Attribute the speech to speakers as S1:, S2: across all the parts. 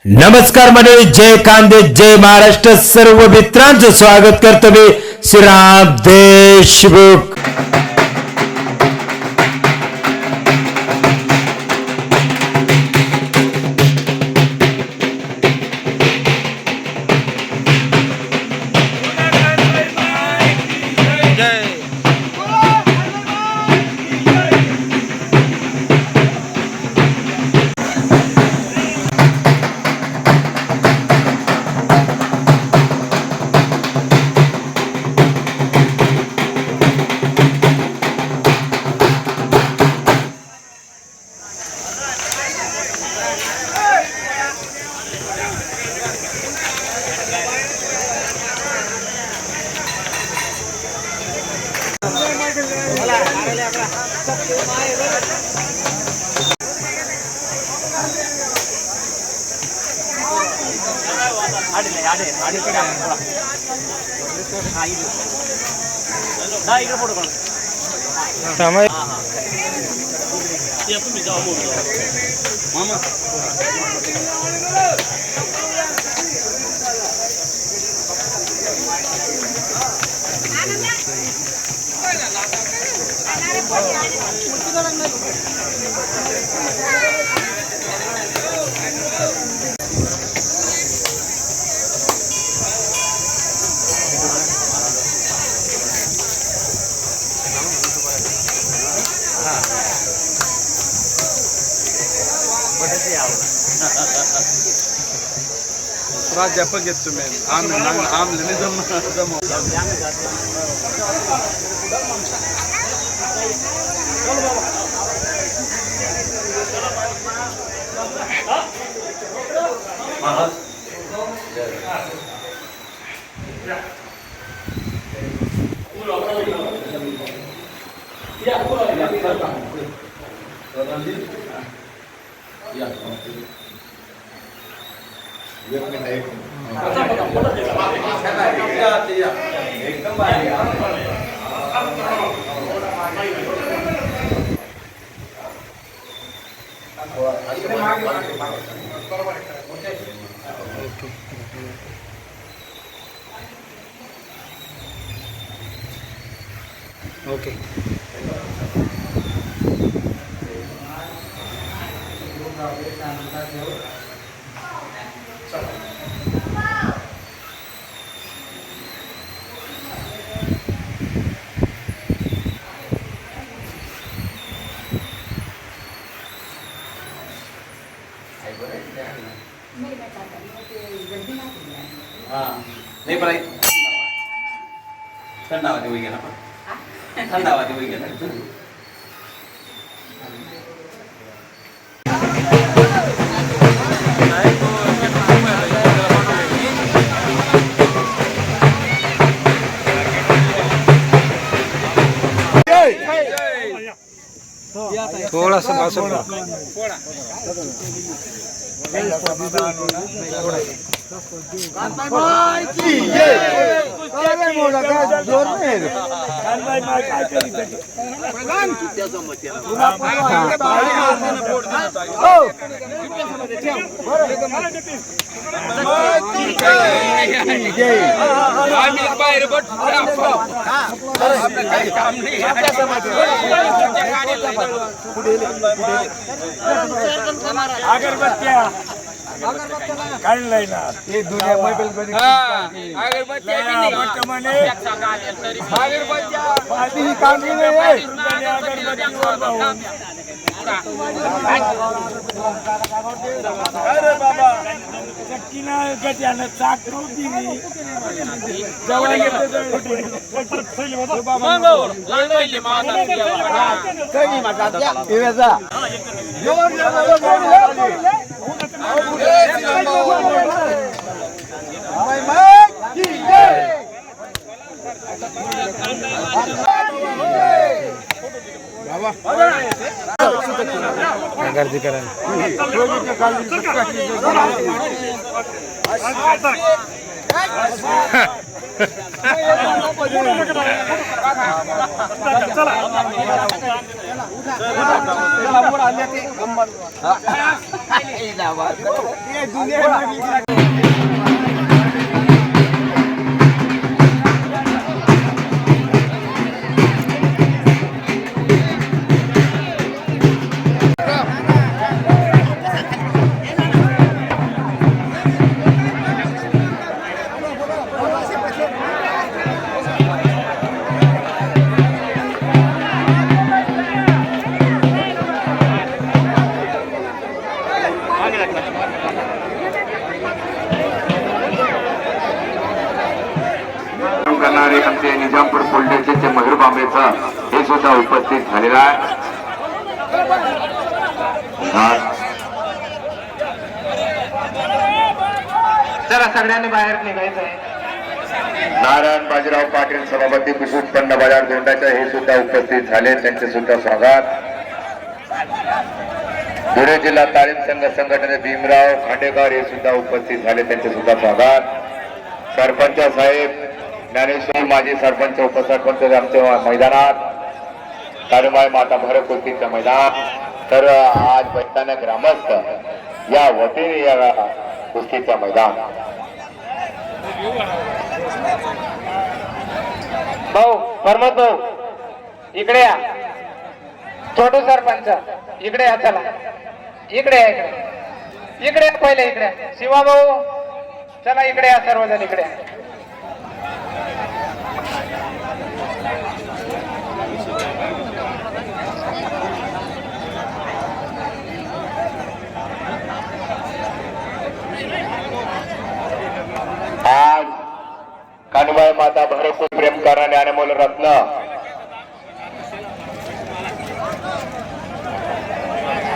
S1: नमस्कार मंडळी, जय कांदे, जय महाराष्ट्र. सर्व मित्रांचं स्वागत करतो मी श्रीराम देशमुख.
S2: प्राध्यापक आहेत तुम्ही आमले जमव
S3: ओके.
S2: नाही पण थंडावादी होई गेला थंडावादी होई गेला
S3: थोड़ा सा बासुर
S1: काढलाय ना
S3: ये दुनिया मैफिल बनी
S1: आधी काम नाही अरे बाबा चक्कीना गट्यानं चाक दिली
S3: गर्दी करायला
S4: करणारे आमचे निजामपूर पोलीस स्टेशनचे मयूर बांबेचा हे सुद्धा उपस्थित झालेला आहे.
S3: चला सगळ्यांनी बाहेर निघायचं आहे.
S4: नारायण बाजीराव पाटील सभापती कृषी उत्पन्न बाजार दोंडाचे हे सुद्धा उपस्थित झाले, त्यांचे सुद्धा स्वागत. धुळे जिल्हा तालीम संघ संघटनेचे भीमराव खांडेकर हे सुद्धा उपस्थित झाले, त्यांचे सुद्धा स्वागत. सरपंच साहेब ज्ञानेश्वर माजी सरपंच उपसरपंच आमच्या मैदानात काळूमाई माता भरत कुस्तीचं मैदान. तर आज बैठताना ग्रामस्थ या वतीने या कुस्तीचं मैदान.
S3: भाऊ परमत भाऊ इकडे या. छोटू सरपंच इकडे या. चला इकडे या. इकडे या पहिले इकडे या. शिवा भाऊ चला इकडे या. सर्वजण इकडे या.
S4: आज कानुबाई माता भरपूर प्रेम करणारे अनमोल रत्न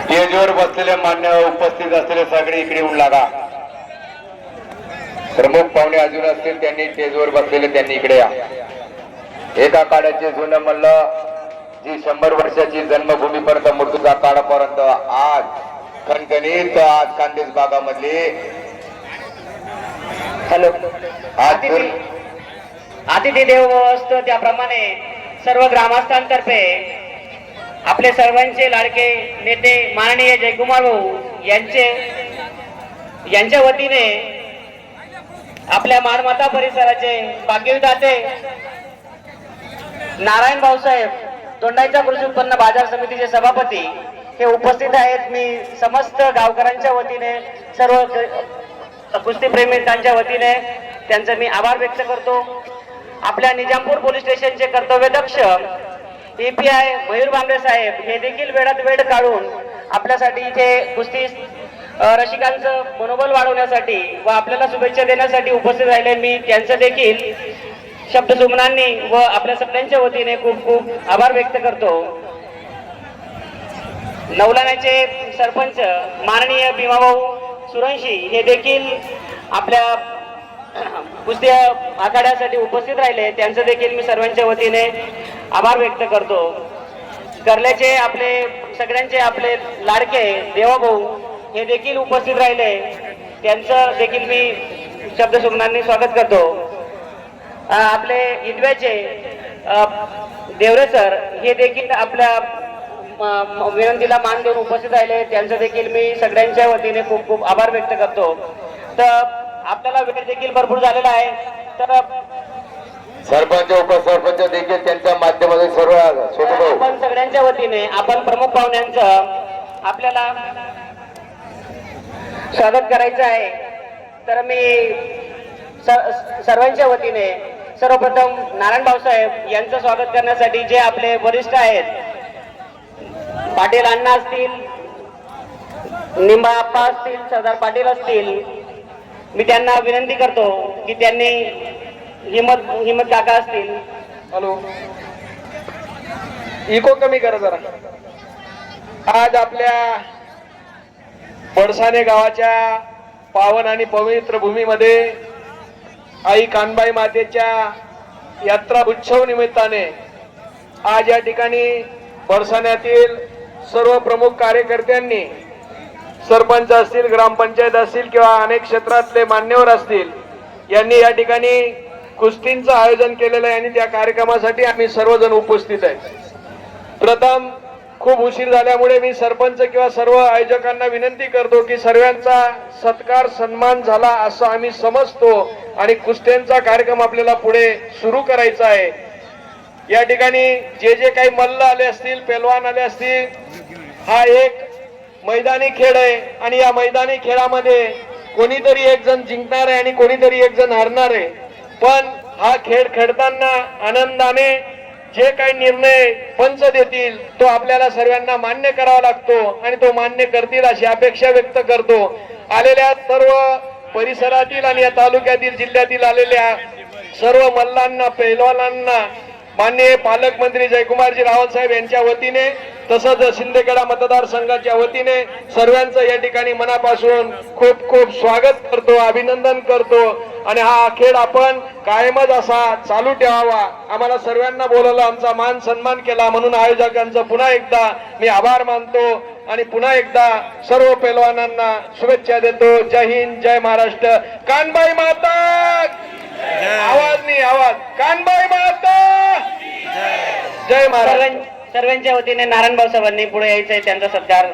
S4: स्टेजवर बसलेले मान्य उपस्थित असलेले सगळे इकडे येऊन लागा. प्रमुख पाहुणे अजून असतील त्यांनी स्टेजवर बसलेले त्यांनी इकडे या. एका काळाचे जुनं म्हणलं जी 100 वर्षाची जन्मभूमीपर्यंत मृत्यूचा काळापर्यंत आज खणखणीत आज कांदेज भागामधली
S5: हॅलो अतिथी देव असतो त्याप्रमाणे सर्व ग्रामस्थांतर्फे आपले सर्वांचे लाडके नेते माननीय जयकुमार भाऊ यांच्या वतीने आपल्या माळमाता परिसराचे भाग्यविधाते नारायण भाऊसाहेब दोंडाईचा कृषी उत्पन्न बाजार समितीचे सभापती हे उपस्थित आहेत. मी समस्त गावकऱ्यांच्या वतीने सर्व कुस्तीप्रेमींच्या वतीने त्यांचा मी आभार व्यक्त करतो. आपल्या निजामपूर पोलीस स्टेशनचे कर्तव्यदक्ष EPI मयूर बांबे साहेब हे देखील वेळात वेळ काढून आपल्यासाठी इथे कुस्ती रसिकांचं मनोबल वाढवण्यासाठी व आपल्याला शुभेच्छा देण्यासाठी उपस्थित राहिले. मी त्यांचं देखील शब्दसुमनांनी व आपल्या सगळ्यांच्या वतीने खूप खूप आभार व्यक्त करतो. नवलाण्याचे सरपंच माननीय भीमाभाऊ सुरंशी हे देखील आपल्या कुस्ती आखाड्यासाठी उपस्थित राहिले. त्यांचं देखील मी सर्वांच्या वतीने आभार व्यक्त करतो. कर्ल्याचे आपले सगळ्यांचे आपले लाडके देवाभाऊ हे देखील उपस्थित राहिले. त्यांचं देखील मी शब्दसुमनांनी स्वागत करतो. आपले इटव्याचे देवरे सर हे देखील आपल्या विनंतीला मान देऊन उपस्थित राहिले. त्यांचं देखील मी सगळ्यांच्या वतीने खूप खूप आभार व्यक्त करतो. तर आपल्याला वेळ देखील भरपूर झालेला आहे. तर
S4: सरपंच उपसरपंच देखील त्यांच्या माध्यमातून सर्व
S5: आपण सगळ्यांच्या वतीने आपण प्रमुख पाहुण्यांचं आपल्याला स्वागत करायचं आहे. तर मी सर्वांच्या वतीने सर्वप्रथम नारायण भाऊसाहेब यांचं स्वागत करण्यासाठी जे आपले वरिष्ठ आहेत पाटील अण्णा असतील, निंबा आप्पा असतील, सरदार पाटील असतील, मी त्यांना विनंती करतो की त्यांनी हिम्मत काका असतील.
S3: हॅलो इको कमी करा जरा. आज आपल्या बडसाने गावाच्या पावन आणि पवित्र भूमीमध्ये आई कानबाई मातेच्या यात्रा उत्सव निमित्ताने आज या ठिकाणी बडसाण्यातील सर्व प्रमुख कार्यकर्त्यांनी सरपंच असतील, ग्रामपंचायत असतील किंवा अनेक क्षेत्रातले मान्यवर असतील यांनी या ठिकाणी
S6: कुस्तींचं आयोजन केलेलं आहे आणि त्या कार्यक्रमासाठी आम्ही सर्वजण उपस्थित आहे. प्रथम खूप उशीर झाल्यामुळे मी सरपंच किंवा सर्व आयोजकांना विनंती करतो की सर्वांचा सत्कार सन्मान झाला असं आम्ही समजतो आणि कुस्त्यांचा कार्यक्रम आपल्याला पुढे सुरू करायचा आहे. या ठिकाणी जे जे काही मल्ल आले असतील, पेलवान आले असतील, हा एक मैदानी खेळ आहे आणि या मैदानी खेळामध्ये कोणीतरी एक जण जिंकणार आहे आणि कोणीतरी एक जण हारणार आहे. पण हा खेळ खेळताना आनंदाने जे काही निर्णय पंच देतील तो आपल्याला सर्वांना मान्य करावा लागतो आणि तो मान्य करतील अशी अपेक्षा व्यक्त करतो. आलेल्या सर्व परिसरातील आणि या तालुक्यातील जिल्ह्यातील आलेल्या सर्व मल्लांना, पैलवानांना माननीय पालकमंत्री जयकुमारजी रावल साहेब यांच्या वतीने तसंच शिंदेगडा मतदारसंघाच्या वतीने सर्वांचं या ठिकाणी मनापासून खूप खूप स्वागत करतो, अभिनंदन करतो आणि हा खेळ आपण कायमच असा चालू ठेवावा. आम्हाला सर्वांना बोलवलं, आमचा मान सन्मान केला म्हणून आयोजकांचं पुन्हा एकदा मी आभार मानतो आणि पुन्हा एकदा सर्व पैलवानांना शुभेच्छा देतो. जय हिंद, जय महाराष्ट्र. कानबाई माता, आवाज नाही आवाज, कानबाई माता, जय महाराष्ट्र.
S5: सर्वांच्या वतीने नारायणभाऊ साहेबांनी पुढे यायचंय, त्यांचा सत्कार.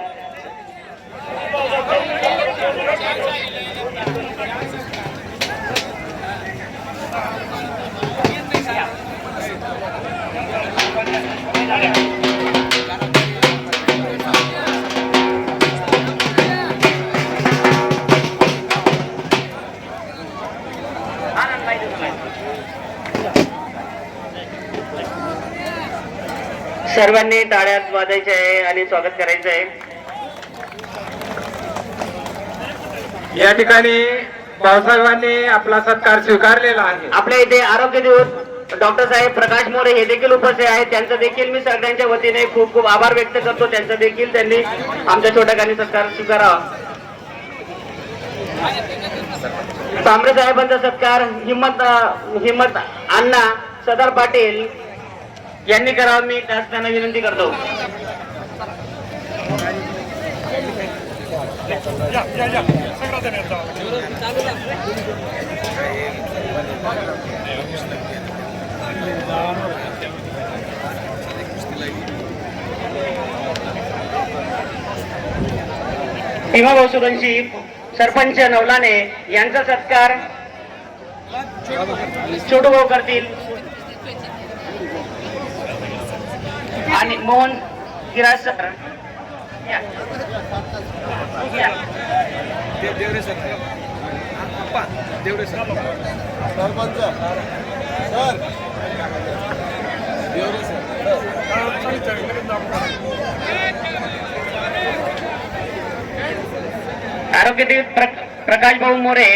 S5: सर्वांनी टाळ्यात वाजायचे आहे आणि स्वागत करायचं आहे.
S3: या ठिकाणी भाऊसाहेबांनी आपला सत्कार स्वीकारलेला आहे.
S5: आपल्या इथे आरोग्य दिवस डॉक्टर साहेब प्रकाश मोरे हे देखील उपस्थित आहेत. त्यांचं देखील मी सगळ्यांच्या वतीने खूप खूप आभार व्यक्त करतो. त्यांचं देखील त्यांनी आमच्या छोट्याखानी सत्कार स्वीकारावा. तांबरे साहेबांचा सत्कार हिम्मत अण्णा सदार पाटील यांनी करावा, मी त्यांना विनंती करतो. भीमाभाऊ सुरंशी सरपंच नवलाने यांचा सत्कार छोटू भाऊ करतील आणि Mohan Giraj sir
S2: Deore sir, Appa Deore sir, sarpanch sir, Deore sir.
S5: आरोग्य प्रकाश भाऊ मोरे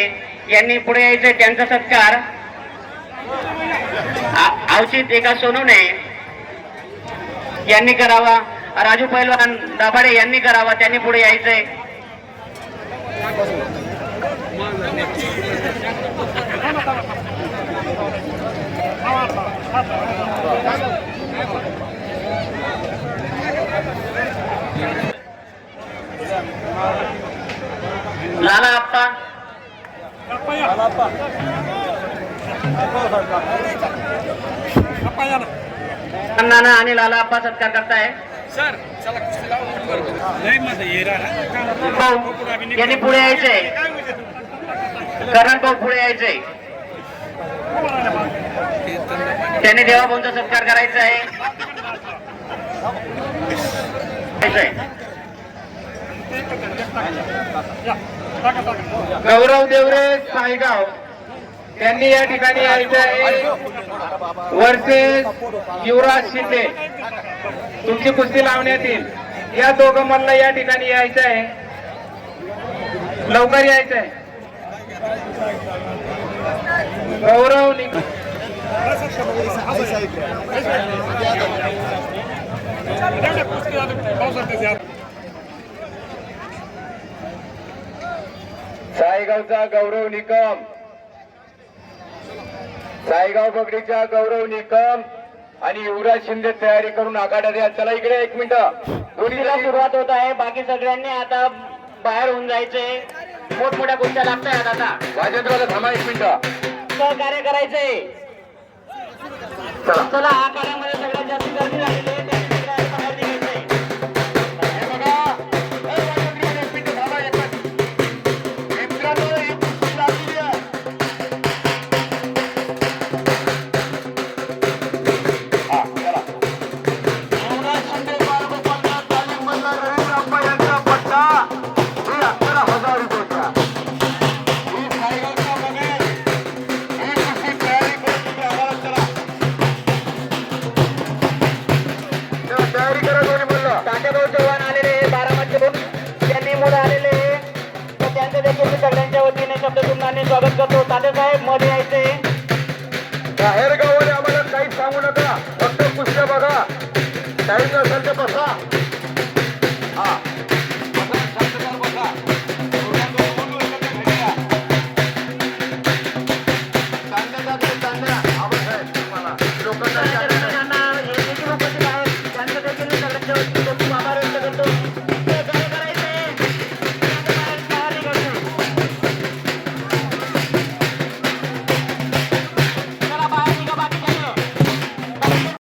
S5: यांनी पुढे यायचे, त्यांचा सत्कार अवचित एका सोनवणे यांनी करावा. राजू पैलवान दाभाडे यांनी करावा, त्यांनी पुढे यायचंय. लाला आप्पा, नाना आणि लाला आप्पा सत्कार करताय.
S2: सर चला कुस्ती लावा.
S5: यांनी पुढे यायचंय. करण भाऊ पुढे यायचंय. त्यांनी देवाभाऊंचा सत्कार करायचा आहे.
S3: गौरव देवरे सायगाव त्यांनी या ठिकाणी यायचं आहे. वर्सेस युवराज शिंदे तुमची कुस्ती लावण्यात येईल. या दोघं मल्ल या ठिकाणी यायचं आहे, लवकर यायचं आहे. गौरव
S4: सायगावचा गौरव निकम, सायगाव बगडीचा गौरव निकम आणि युवराज शिंदे तयारी करून आघाड्यात या. चला इकडे एक मिनिट,
S5: कुस्तीला सुरुवात होत आहे. बाकी सगळ्यांनी आता बाहेर होऊन जायचंय. मोठमोठ्या कुस्त्या लागतायत आता.
S4: राजेंद्रला थांबा एक मिनिट.
S5: सहकार्य करायचंय. चला आखाड्यामध्ये सगळ्यात जास्त गर्दी झालेली आहे त्यांनी सगळ्यांना बाहेर निघायचंय.
S4: हे बघा, हे वाजंत्री एक मिनिट थांबा एकच. मित्रांनो, ही कुस्ती लागलेली आहे. हा, चला. युवराज शिंदे बाळगोपालच्या तालीममधला रवींद्रप्पा यांचा पट्टा हे 11,000 रुपयाचा. ही सायगावचा बघेल. ही कुस्ती तयारी करून तुम्ही आम्हाला चला. चला, तयारी करा दोन्ही मुलं.
S5: तात्याभाऊ चव्हाण आलेले आहे बारामतीहून. त्यांनी मुलं आलेले आहे तर त्यांचं देखील मी सगळ्यांच्या वतीने शब्द सुमनाने स्वागत करतो. तात्यासाहेब मध्ये यायचे